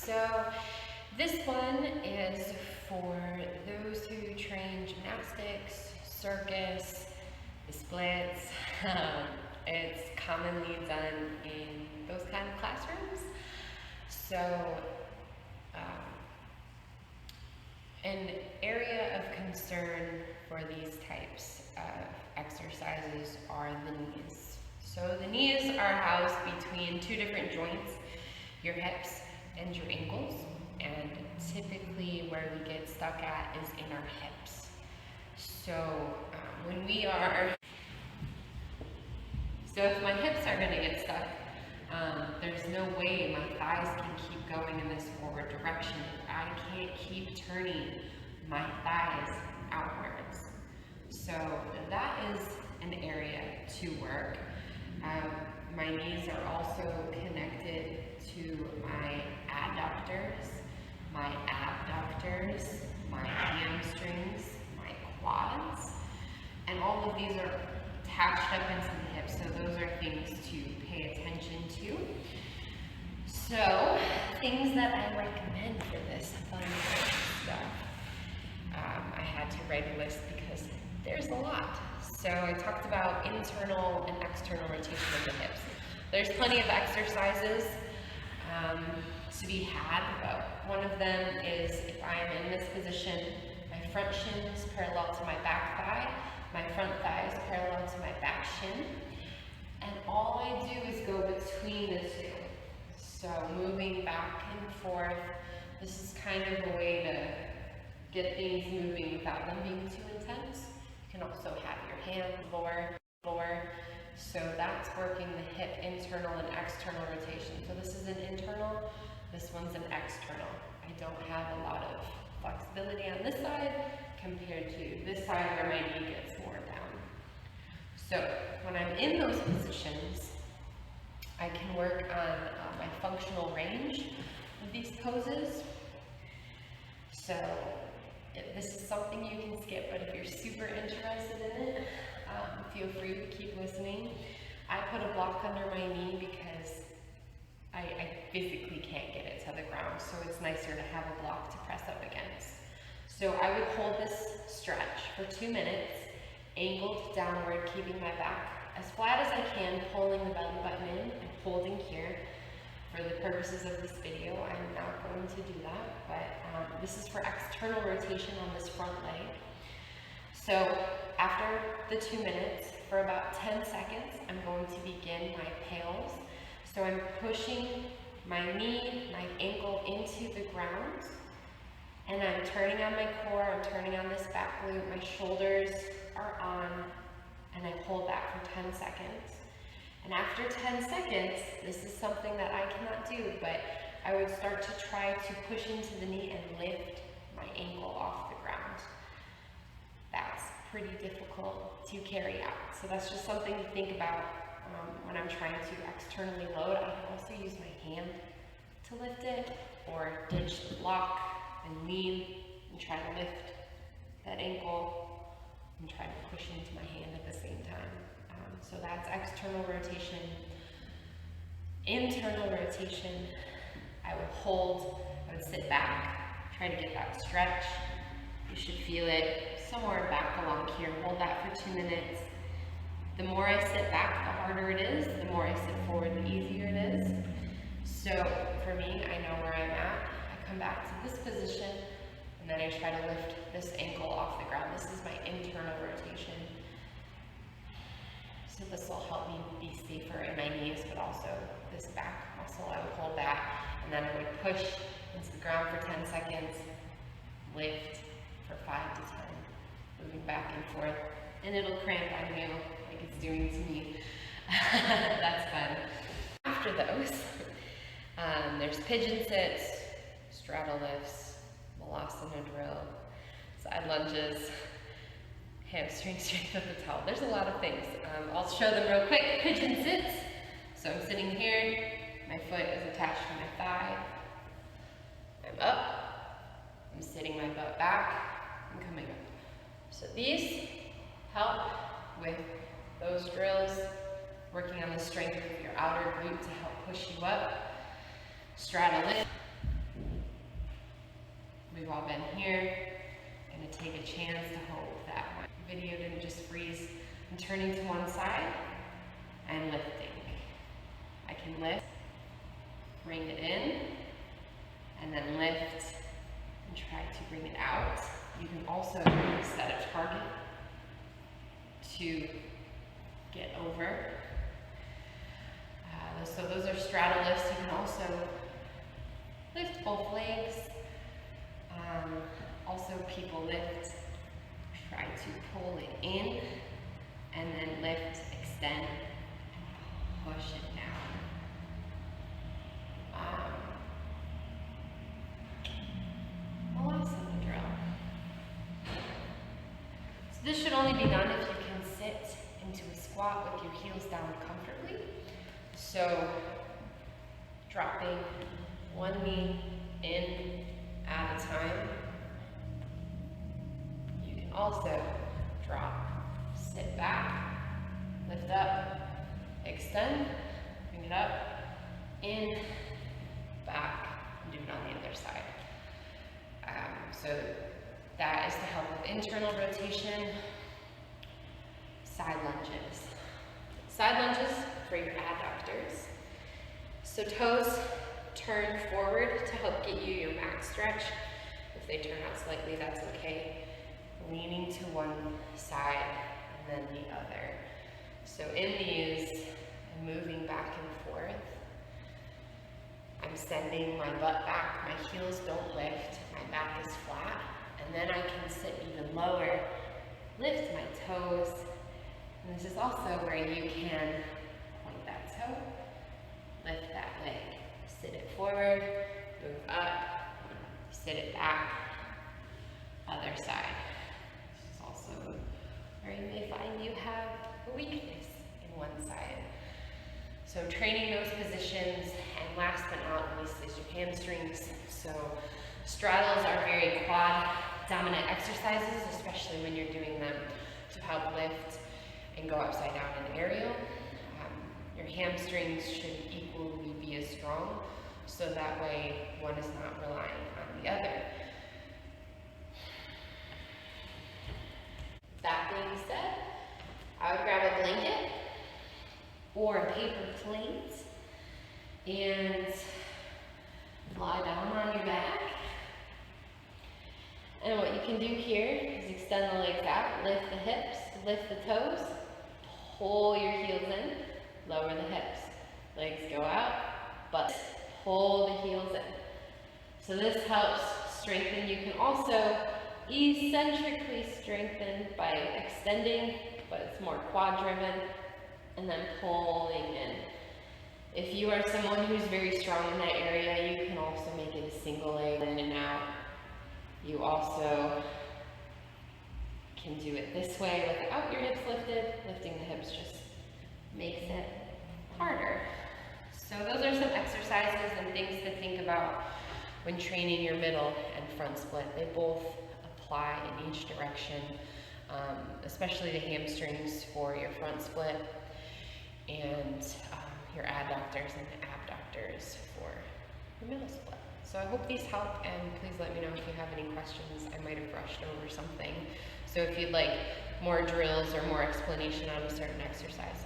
So this one is for those who train gymnastics, circus, the splits. It's commonly done in those kind of classrooms. So an area of concern for these types of exercises are the knees. So the knees are housed between two different joints, your hips and your ankles, and typically where we get stuck at is in our hips. So if my hips are going to get stuck, there's no way my thighs can keep going in this forward direction. I can't keep turning my thighs outwards. So that is an area to work. My knees are also connected to my adductors, my abductors, my hamstrings, my quads, and all of these are attached up into the hips, so those are things to pay attention to. So, things that I recommend for this fun stuff. I had to write a list because there's a lot. So I talked about internal and external rotation of the hips. There's plenty of exercises to be had, but one of them is if I am in this position, my front shin is parallel to my back thigh, my front thigh is parallel to my back shin, and all I do is go between the two. So moving back and forth, this is kind of a way to get things moving without them being too intense. You can also have your hands lower. So that's working the hip internal and external rotation. So this is an internal, this one's an external. I don't have a lot of flexibility on this side compared to this side where my knee gets more down. So when I'm in those positions, I can work on my functional range of these poses. So this is something you can skip, but if you're super interested in it, feel free to keep listening. I put a block under my knee because I physically can't get it to the ground, so it's nicer to have a block to press up against. So I would hold this stretch for 2 minutes, angled downward, keeping my back as flat as I can, pulling the belly button in and holding here. For the purposes of this video, I'm not going to do that, but this is for external rotation on this front leg. So after the 2 minutes, for about 10 seconds, I'm going to begin my pails. So I'm pushing my knee, my ankle into the ground, and I'm turning on my core, I'm turning on this back glute, my shoulders are on, and I hold that for 10 seconds. And after 10 seconds, this is something that I cannot do, but I would start to try to push into the knee and lift my ankle off the ground. That's pretty difficult to carry out. So that's just something to think about when I'm trying to externally load. I can also use my hand to lift it, or ditch the block and lean and try to lift that ankle and try to push into my hand at the same time. So that's external rotation. Internal rotation, I would sit back, try to get that stretch. You should feel it somewhere back along here. Hold that for 2 minutes. The more I sit back, the harder it is. The more I sit forward, the easier it is. So for me, I know where I'm at. I come back to this position, and then I try to lift this ankle off the ground. This is my internal rotation. So this will help me be safer in my knees, but also this back muscle. I would hold that, and then I would push into the ground for 10 seconds, lift for 5 to 10, moving back and forth, and it'll cramp on you like it's doing to me. That's fun. After those, there's pigeon sits, straddle lifts, Malasana drill, side lunges, hamstring strength with the towel. There's a lot of things. I'll show them real quick. Pigeon sits. So I'm sitting here, my foot is attached to my thigh. I'm up, I'm sitting my butt back, I'm coming up. So these help with those drills, working on the strength of your outer glute to help push you up. Straddle lift, We've all been here. I'm gonna take a chance to hope that my video didn't just freeze. I'm turning to one side and lifting. I can lift, bring it in, and then lift and try to bring it out. You can also set a target to get over. So those are straddle lifts. You can also lift both legs. Also people lift, try to pull it in, and then lift, extend, and push it down. Awesome drill. So this should only be done if you can sit into a squat with your heels down comfortably. So dropping one knee in at a time. You can also drop, sit back, lift up, extend, bring it up, in, back, and do it on the other side. So that is to help with internal rotation. Side lunges. Side lunges for your adductors. So toes turn forward to help get you your max stretch. If they turn out slightly, that's okay. Leaning to one side and then the other. So in these, I'm moving back and forth. I'm sending my butt back, my heels don't lift, my back is flat, and then I can sit even lower, lift my toes, and this is also where you can point that toe, lift that leg, sit it forward, move up, sit it back, other side. This is also where you may find you have a weakness in one side. So training those positions, and last but not least is your hamstrings. So straddles are very quad dominant exercises, especially when you're doing them to help lift and go upside down in aerial. Your hamstrings should equally be as strong, so that way one is not relying on the other. That being said, I would grab a blanket or a paper plate and lie down on your back. And what you can do here is extend the legs out, lift the hips, lift the toes, pull your heels in, lower the hips. Legs go out, but pull the heels in. So this helps strengthen. You can also eccentrically strengthen by extending, but it's more quad driven, and then pulling in. If you are someone who's very strong in that area, you can also make it a single leg in and out. You also can do it this way without your hips lifted. Lifting the hips just makes it harder. So those are some exercises and things to think about when training your middle and front split. They both apply in each direction, especially the hamstrings for your front split, and your adductors and abductors for your middle split. So I hope these help, and please let me know if you have any questions. I might have brushed over something. So if you'd like more drills or more explanation on a certain exercise,